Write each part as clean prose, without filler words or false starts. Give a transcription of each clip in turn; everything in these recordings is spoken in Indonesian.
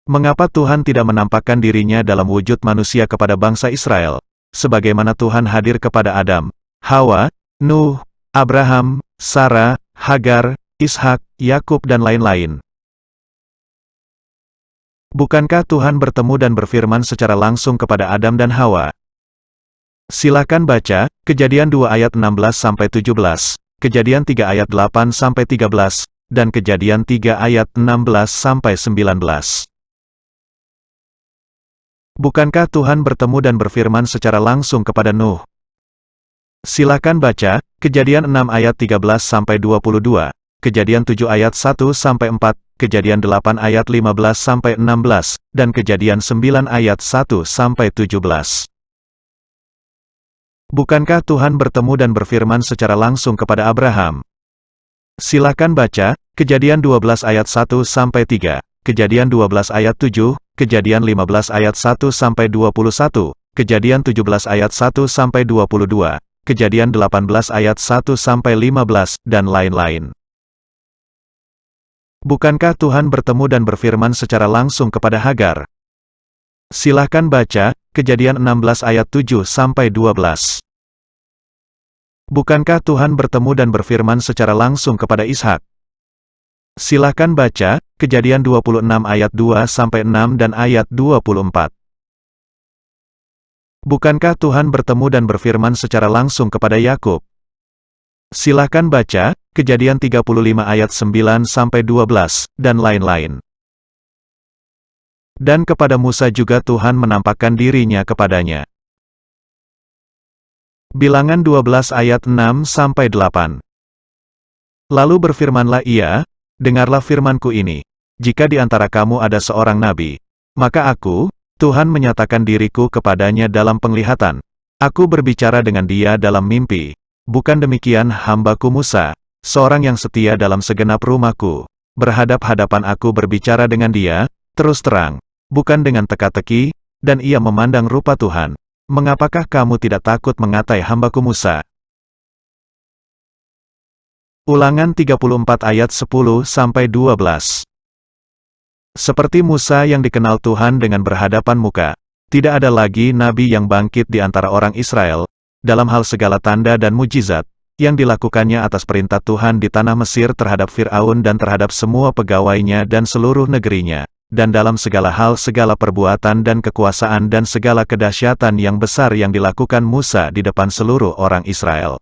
Mengapa Tuhan tidak menampakkan dirinya dalam wujud manusia kepada bangsa Israel, sebagaimana Tuhan hadir kepada Adam, Hawa, Nuh, Abraham, Sarah, Hagar, Ishak, Yakub dan lain-lain? Bukankah Tuhan bertemu dan berfirman secara langsung kepada Adam dan Hawa? Silakan baca, Kejadian 2 ayat 16-17, Kejadian 3 ayat 8-13, dan Kejadian 3 ayat 16-19. Bukankah Tuhan bertemu dan berfirman secara langsung kepada Nuh? Silakan baca, Kejadian 6 ayat 13-22, Kejadian 7 ayat 1-4, Kejadian 8 ayat 15-16, dan Kejadian 9 ayat 1-17. Bukankah Tuhan bertemu dan berfirman secara langsung kepada Abraham? Silakan baca, Kejadian 12 ayat 1-3, Kejadian 12 ayat 7, Kejadian 15 ayat 1-21, Kejadian 17 ayat 1-22, Kejadian 18 ayat 1-15, dan lain-lain. Bukankah Tuhan bertemu dan berfirman secara langsung kepada Hagar? Silakan baca, Kejadian 16 ayat 7-12. Bukankah Tuhan bertemu dan berfirman secara langsung kepada Ishak? Silakan baca, Kejadian 26 ayat 2-6 dan ayat 24. Bukankah Tuhan bertemu dan berfirman secara langsung kepada Yakub? Silakan baca, Kejadian 35 ayat 9-12, dan lain-lain. Dan kepada Musa juga Tuhan menampakkan dirinya kepadanya. Bilangan 12 ayat 6-8. Lalu berfirmanlah ia, dengarlah firmanku ini, jika di antara kamu ada seorang nabi, maka aku, Tuhan menyatakan diriku kepadanya dalam penglihatan. Aku berbicara dengan dia dalam mimpi. Bukan demikian hambaku Musa, seorang yang setia dalam segenap rumahku. Berhadap-hadapan aku berbicara dengan dia, terus terang, bukan dengan teka-teki, dan ia memandang rupa Tuhan. Mengapakah kamu tidak takut mengatai hambaku Musa? Ulangan 34 ayat 10-12. Seperti Musa yang dikenal Tuhan dengan berhadapan muka, tidak ada lagi nabi yang bangkit di antara orang Israel, dalam hal segala tanda dan mujizat, yang dilakukannya atas perintah Tuhan di tanah Mesir terhadap Fir'aun dan terhadap semua pegawainya dan seluruh negerinya, dan dalam segala hal segala perbuatan dan kekuasaan dan segala kedahsyatan yang besar yang dilakukan Musa di depan seluruh orang Israel.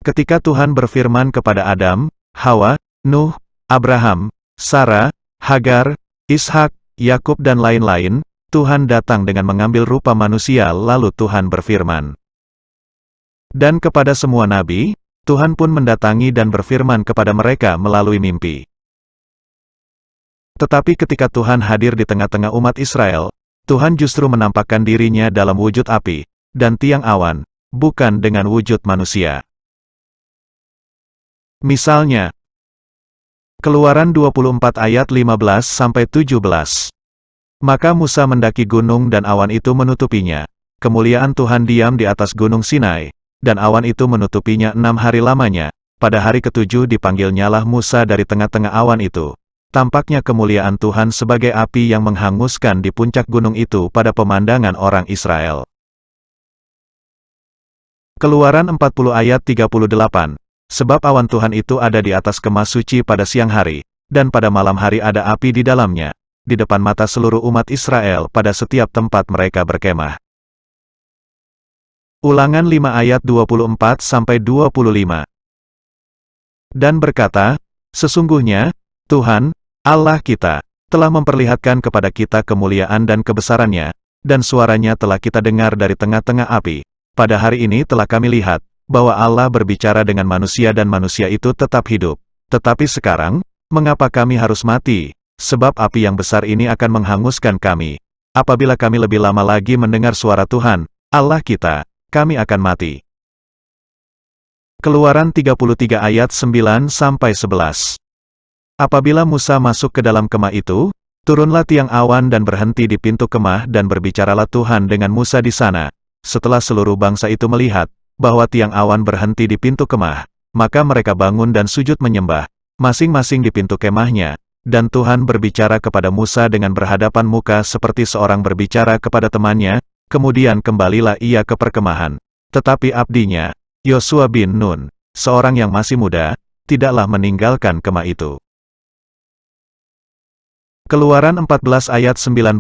Ketika Tuhan berfirman kepada Adam, Hawa, Nuh, Abraham, Sarah, Hagar, Ishak, Yakub dan lain-lain, Tuhan datang dengan mengambil rupa manusia lalu Tuhan berfirman. Dan kepada semua nabi, Tuhan pun mendatangi dan berfirman kepada mereka melalui mimpi. Tetapi ketika Tuhan hadir di tengah-tengah umat Israel, Tuhan justru menampakkan dirinya dalam wujud api, dan tiang awan, bukan dengan wujud manusia. Misalnya, Keluaran 24 ayat 15-17. Maka Musa mendaki gunung dan awan itu menutupinya. Kemuliaan Tuhan diam di atas gunung Sinai, dan awan itu menutupinya 6 hari lamanya. Pada hari ke-7 dipanggilnyalah Musa dari tengah-tengah awan itu. Tampaknya kemuliaan Tuhan sebagai api yang menghanguskan di puncak gunung itu pada pemandangan orang Israel. Keluaran 40 ayat 38. Sebab awan Tuhan itu ada di atas kemah suci pada siang hari, dan pada malam hari ada api di dalamnya, di depan mata seluruh umat Israel pada setiap tempat mereka berkemah. Ulangan 5 ayat 24-25. Dan berkata, sesungguhnya, Tuhan, Allah kita, telah memperlihatkan kepada kita kemuliaan dan kebesarannya, dan suaranya telah kita dengar dari tengah-tengah api. Pada hari ini telah kami lihat, bahwa Allah berbicara dengan manusia dan manusia itu tetap hidup. Tetapi sekarang, mengapa kami harus mati? Sebab api yang besar ini akan menghanguskan kami. Apabila kami lebih lama lagi mendengar suara Tuhan, Allah kita, kami akan mati. Keluaran 33 ayat 9-11. Apabila Musa masuk ke dalam kemah itu, turunlah tiang awan dan berhenti di pintu kemah dan berbicaralah Tuhan dengan Musa di sana. Setelah seluruh bangsa itu melihat bahwa tiang awan berhenti di pintu kemah, maka mereka bangun dan sujud menyembah, masing-masing di pintu kemahnya, Dan Tuhan berbicara kepada Musa dengan berhadapan muka seperti seorang berbicara kepada temannya, kemudian kembalilah ia ke perkemahan. Tetapi abdinya, Yosua bin Nun, seorang yang masih muda, tidaklah meninggalkan kemah itu. Keluaran 14 ayat 19,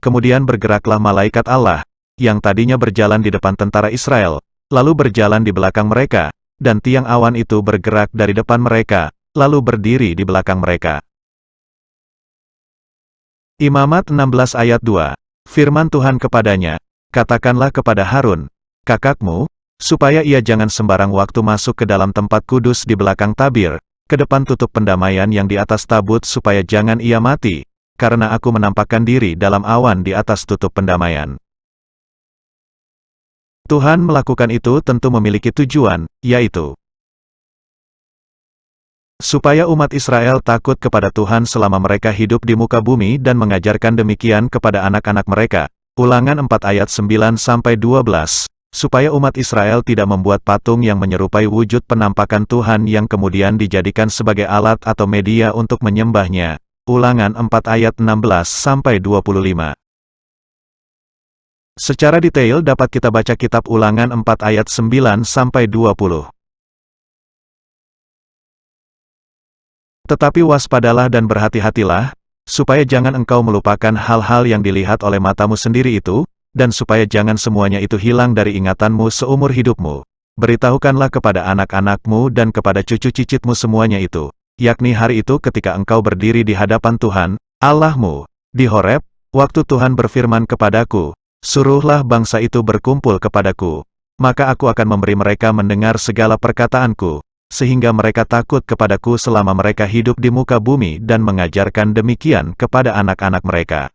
kemudian bergeraklah malaikat Allah, yang tadinya berjalan di depan tentara Israel, lalu berjalan di belakang mereka, dan tiang awan itu bergerak dari depan mereka, lalu berdiri di belakang mereka. Imamat 16 ayat 2, firman Tuhan kepadanya, katakanlah kepada Harun, kakakmu, supaya ia jangan sembarang waktu masuk ke dalam tempat kudus di belakang tabir, ke depan tutup pendamaian yang di atas tabut supaya jangan ia mati, karena aku menampakkan diri dalam awan di atas tutup pendamaian. Tuhan melakukan itu tentu memiliki tujuan, yaitu supaya umat Israel takut kepada Tuhan selama mereka hidup di muka bumi dan mengajarkan demikian kepada anak-anak mereka. Ulangan 4 ayat 9-12, supaya umat Israel tidak membuat patung yang menyerupai wujud penampakan Tuhan yang kemudian dijadikan sebagai alat atau media untuk menyembahnya. Ulangan 4 ayat 16-25. Secara detail dapat kita baca kitab Ulangan 4 ayat 9-20. Tetapi waspadalah dan berhati-hatilah, supaya jangan engkau melupakan hal-hal yang dilihat oleh matamu sendiri itu, dan supaya jangan semuanya itu hilang dari ingatanmu seumur hidupmu. Beritahukanlah kepada anak-anakmu dan kepada cucu cicitmu semuanya itu, yakni hari itu ketika engkau berdiri di hadapan Tuhan, Allahmu, di Horeb, waktu Tuhan berfirman kepadaku, suruhlah bangsa itu berkumpul kepadaku, maka aku akan memberi mereka mendengar segala perkataanku, sehingga mereka takut kepadaku selama mereka hidup di muka bumi dan mengajarkan demikian kepada anak-anak mereka.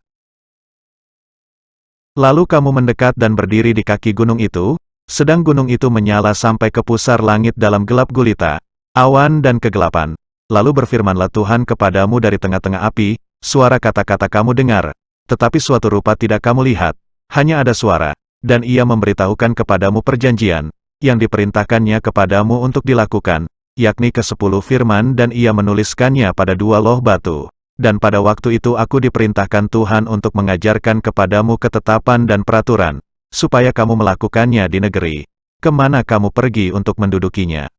Lalu kamu mendekat dan berdiri di kaki gunung itu, sedang gunung itu menyala sampai ke pusar langit dalam gelap gulita, awan dan kegelapan. Lalu berfirmanlah Tuhan kepadamu dari tengah-tengah api, suara kata-kata kamu dengar, tetapi suatu rupa tidak kamu lihat, hanya ada suara, dan ia memberitahukan kepadamu perjanjian, yang diperintahkannya kepadamu untuk dilakukan, yakni ke-10 firman dan ia menuliskannya pada 2 loh batu. Dan pada waktu itu aku diperintahkan Tuhan untuk mengajarkan kepadamu ketetapan dan peraturan, supaya kamu melakukannya di negeri, kemana kamu pergi untuk mendudukinya.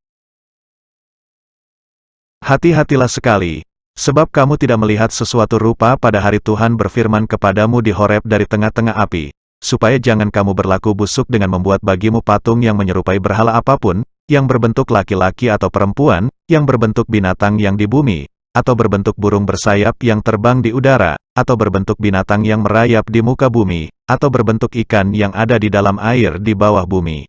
Hati-hatilah sekali, sebab kamu tidak melihat sesuatu rupa pada hari Tuhan berfirman kepadamu di Horeb dari tengah-tengah api, supaya jangan kamu berlaku busuk dengan membuat bagimu patung yang menyerupai berhala apapun, yang berbentuk laki-laki atau perempuan, yang berbentuk binatang yang di bumi, atau berbentuk burung bersayap yang terbang di udara, atau berbentuk binatang yang merayap di muka bumi, atau berbentuk ikan yang ada di dalam air di bawah bumi.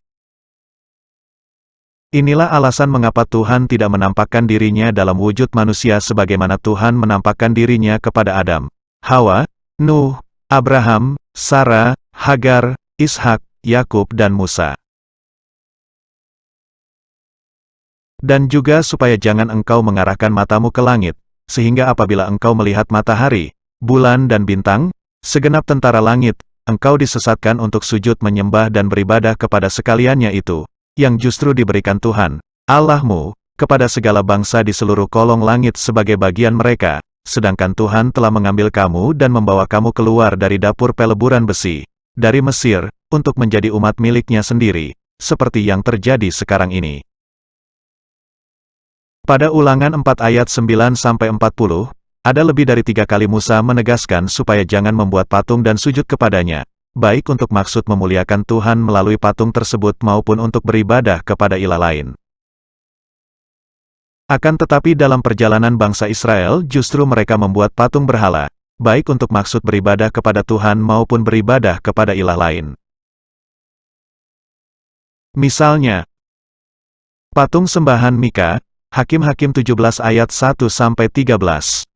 Inilah alasan mengapa Tuhan tidak menampakkan dirinya dalam wujud manusia sebagaimana Tuhan menampakkan dirinya kepada Adam, Hawa, Nuh, Abraham, Sarah, Hagar, Ishak, Yakub dan Musa. Dan juga supaya jangan engkau mengarahkan matamu ke langit, sehingga apabila engkau melihat matahari, bulan dan bintang, segenap tentara langit, engkau disesatkan untuk sujud menyembah dan beribadah kepada sekaliannya itu, yang justru diberikan Tuhan, Allahmu, kepada segala bangsa di seluruh kolong langit sebagai bagian mereka, sedangkan Tuhan telah mengambil kamu dan membawa kamu keluar dari dapur peleburan besi, dari Mesir, untuk menjadi umat miliknya sendiri, seperti yang terjadi sekarang ini. Pada Ulangan 4 ayat 9-40, ada lebih dari 3 kali Musa menegaskan supaya jangan membuat patung dan sujud kepadanya, baik untuk maksud memuliakan Tuhan melalui patung tersebut maupun untuk beribadah kepada ilah lain. Akan tetapi dalam perjalanan bangsa Israel justru mereka membuat patung berhala, baik untuk maksud beribadah kepada Tuhan maupun beribadah kepada ilah lain. Misalnya, patung sembahan Mika, Hakim-Hakim 17 ayat 1-13.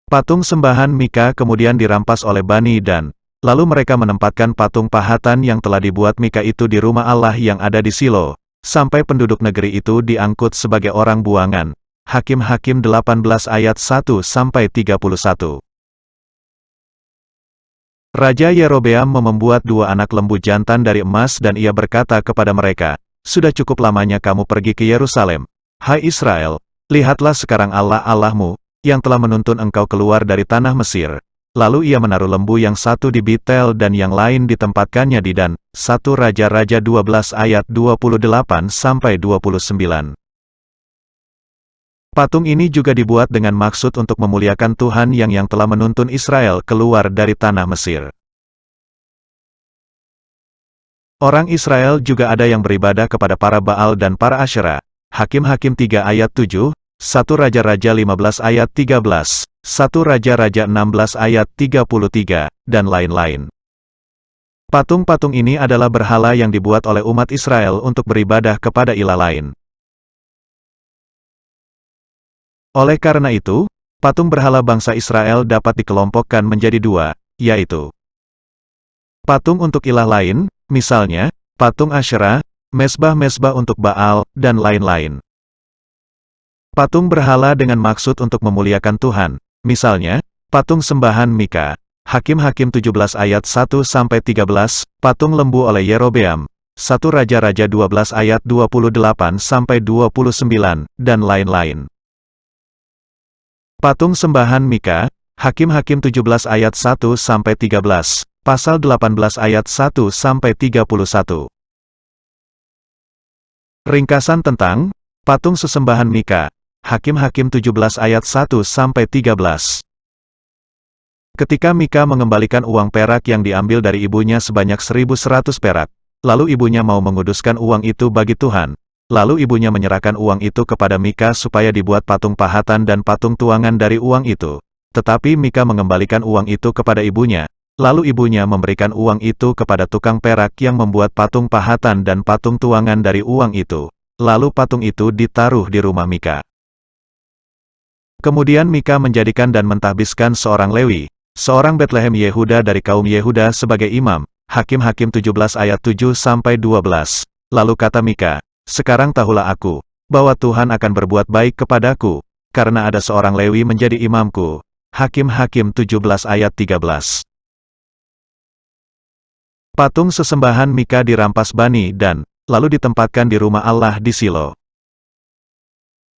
Patung sembahan Mika kemudian dirampas oleh Bani Dan, lalu mereka menempatkan patung pahatan yang telah dibuat Mika itu di rumah Allah yang ada di Silo, sampai penduduk negeri itu diangkut sebagai orang buangan. Hakim-Hakim 18 ayat 1-31. Raja Yerobeam membuat 2 anak lembu jantan dari emas dan ia berkata kepada mereka, sudah cukup lamanya kamu pergi ke Yerusalem. Hai Israel, lihatlah sekarang Allah Allahmu, yang telah menuntun engkau keluar dari tanah Mesir. Lalu ia menaruh lembu yang satu di Betel dan yang lain ditempatkannya di Dan. 1 Raja-Raja 12 ayat 28-29. Patung ini juga dibuat dengan maksud untuk memuliakan Tuhan yang telah menuntun Israel keluar dari tanah Mesir. Orang Israel juga ada yang beribadah kepada para Baal dan para Asyera. Hakim-Hakim 3 ayat 7, 1 Raja-Raja 15 ayat 13, 1 Raja-Raja 16 ayat 33, dan lain-lain. Patung-patung ini adalah berhala yang dibuat oleh umat Israel untuk beribadah kepada ilah lain. Oleh karena itu, patung berhala bangsa Israel dapat dikelompokkan menjadi dua, yaitu patung untuk ilah lain, misalnya, patung Asyera, mesbah-mesbah untuk Baal, dan lain-lain. Patung berhala dengan maksud untuk memuliakan Tuhan, misalnya, patung sembahan Mika, Hakim-Hakim 17 ayat 1-13, patung lembu oleh Yerobeam, 1 Raja-Raja 12 ayat 28-29, dan lain-lain. Patung sembahan Mika, Hakim-Hakim 17 ayat 1-13, Pasal 18 ayat 1-31. Ringkasan tentang patung sesembahan Mika, Hakim-Hakim 17 ayat 1-13. Ketika Mika mengembalikan uang perak yang diambil dari ibunya sebanyak 1.100 perak, lalu ibunya mau menguduskan uang itu bagi Tuhan. Lalu ibunya menyerahkan uang itu kepada Mika supaya dibuat patung pahatan dan patung tuangan dari uang itu. Tetapi Mika mengembalikan uang itu kepada ibunya. Lalu ibunya memberikan uang itu kepada tukang perak yang membuat patung pahatan dan patung tuangan dari uang itu. Lalu patung itu ditaruh di rumah Mika. Kemudian Mika menjadikan dan mentahbiskan seorang Lewi, seorang Betlehem Yehuda dari kaum Yehuda sebagai imam. Hakim-Hakim 17 ayat 7-12. Lalu kata Mika, "Sekarang tahulah aku, bahwa Tuhan akan berbuat baik kepadaku, karena ada seorang Lewi menjadi imamku." Hakim-Hakim 17 ayat 13. Patung sesembahan Mika dirampas Bani Dan, lalu ditempatkan di rumah Allah di Silo.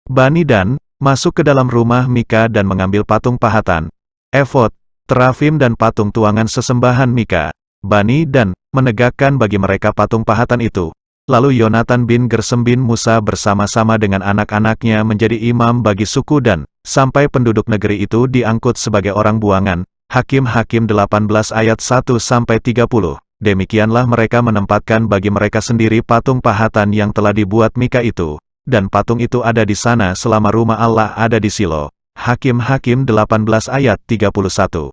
Bani Dan masuk ke dalam rumah Mika dan mengambil patung pahatan, efod, terafim dan patung tuangan sesembahan Mika. Bani Dan menegakkan bagi mereka patung pahatan itu. Lalu Yonatan bin Gersem bin Musa bersama-sama dengan anak-anaknya menjadi imam bagi suku Dan, sampai penduduk negeri itu diangkut sebagai orang buangan. Hakim-Hakim 18 ayat 1-30. Demikianlah mereka menempatkan bagi mereka sendiri patung pahatan yang telah dibuat Mika itu, dan patung itu ada di sana selama rumah Allah ada di Silo. Hakim-Hakim 18 ayat 31.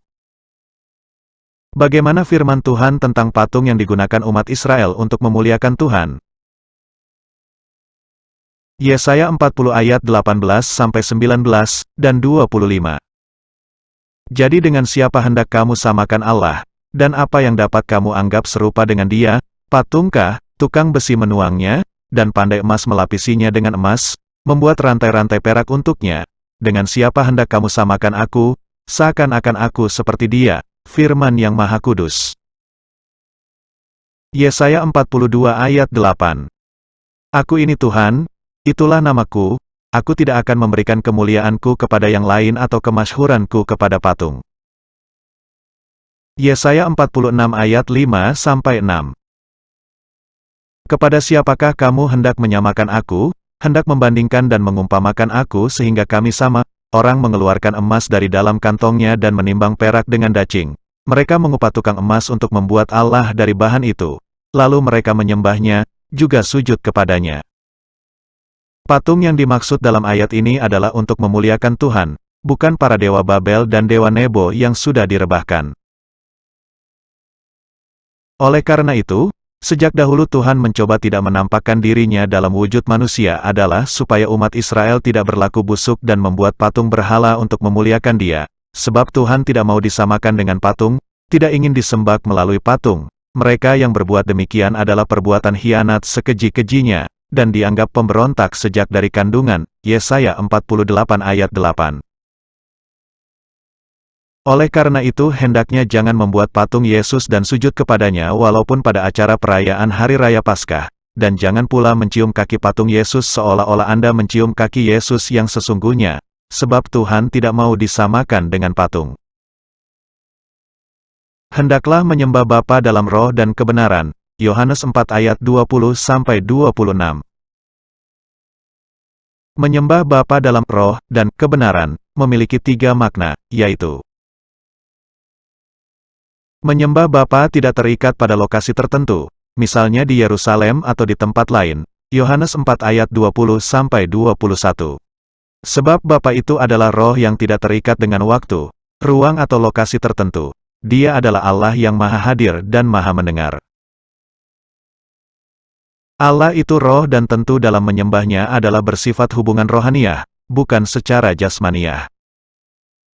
Bagaimana firman Tuhan tentang patung yang digunakan umat Israel untuk memuliakan Tuhan? Yesaya 40 ayat 18-19, dan 25. Jadi dengan siapa hendak kamu samakan Allah? Dan apa yang dapat kamu anggap serupa dengan dia? Patungkah, tukang besi menuangnya, dan pandai emas melapisinya dengan emas, membuat rantai-rantai perak untuknya? Dengan siapa hendak kamu samakan aku? Seakan-akan aku seperti dia, firman yang Maha Kudus. Yesaya 42 ayat 8. Aku ini Tuhan, itulah namaku, aku tidak akan memberikan kemuliaanku kepada yang lain atau kemasyhuranku kepada patung. Yesaya 46 ayat 5-6. Kepada siapakah kamu hendak menyamakan aku, hendak membandingkan dan mengumpamakan aku sehingga kami sama? Orang mengeluarkan emas dari dalam kantongnya dan menimbang perak dengan dacing. Mereka mengupah tukang emas untuk membuat Allah dari bahan itu. Lalu mereka menyembahnya, juga sujud kepadanya. Patung yang dimaksud dalam ayat ini adalah untuk memuliakan Tuhan, bukan para dewa Babel dan dewa Nebo yang sudah direbahkan. Oleh karena itu, sejak dahulu Tuhan mencoba tidak menampakkan dirinya dalam wujud manusia adalah supaya umat Israel tidak berlaku busuk dan membuat patung berhala untuk memuliakan Dia. Sebab Tuhan tidak mau disamakan dengan patung, tidak ingin disembah melalui patung. Mereka yang berbuat demikian adalah perbuatan khianat sekeji-kejinya, dan dianggap pemberontak sejak dari kandungan. Yesaya 48 ayat 8. Oleh karena itu hendaknya jangan membuat patung Yesus dan sujud kepadanya walaupun pada acara perayaan Hari Raya Paskah, dan jangan pula mencium kaki patung Yesus seolah-olah Anda mencium kaki Yesus yang sesungguhnya, sebab Tuhan tidak mau disamakan dengan patung. Hendaklah menyembah Bapa dalam roh dan kebenaran. Yohanes 4 ayat 20-26. Menyembah Bapa dalam roh dan kebenaran memiliki 3 makna, yaitu menyembah Bapa tidak terikat pada lokasi tertentu, misalnya di Yerusalem atau di tempat lain. Yohanes 4 ayat 20-21. Sebab Bapa itu adalah roh yang tidak terikat dengan waktu, ruang atau lokasi tertentu. Dia adalah Allah yang maha hadir dan maha mendengar. Allah itu roh dan tentu dalam menyembahnya adalah bersifat hubungan rohaniah, bukan secara jasmaniah.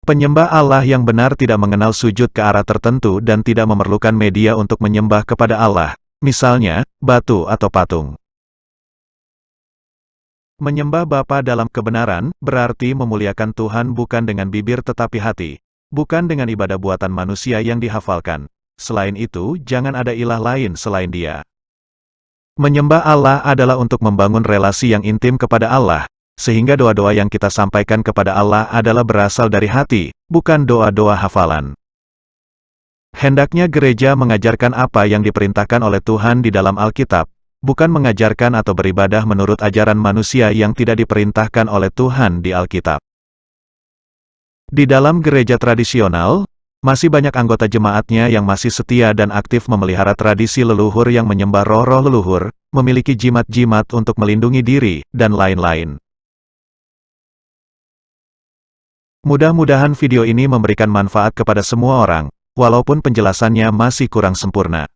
Penyembah Allah yang benar tidak mengenal sujud ke arah tertentu dan tidak memerlukan media untuk menyembah kepada Allah, misalnya, batu atau patung. Menyembah Bapa dalam kebenaran, berarti memuliakan Tuhan bukan dengan bibir tetapi hati. Bukan dengan ibadah buatan manusia yang dihafalkan. Selain itu, jangan ada ilah lain selain Dia. Menyembah Allah adalah untuk membangun relasi yang intim kepada Allah, sehingga doa-doa yang kita sampaikan kepada Allah adalah berasal dari hati, bukan doa-doa hafalan. Hendaknya gereja mengajarkan apa yang diperintahkan oleh Tuhan di dalam Alkitab, bukan mengajarkan atau beribadah menurut ajaran manusia yang tidak diperintahkan oleh Tuhan di Alkitab. Di dalam gereja tradisional, masih banyak anggota jemaatnya yang masih setia dan aktif memelihara tradisi leluhur yang menyembah roh-roh leluhur, memiliki jimat-jimat untuk melindungi diri, dan lain-lain. Mudah-mudahan video ini memberikan manfaat kepada semua orang, walaupun penjelasannya masih kurang sempurna.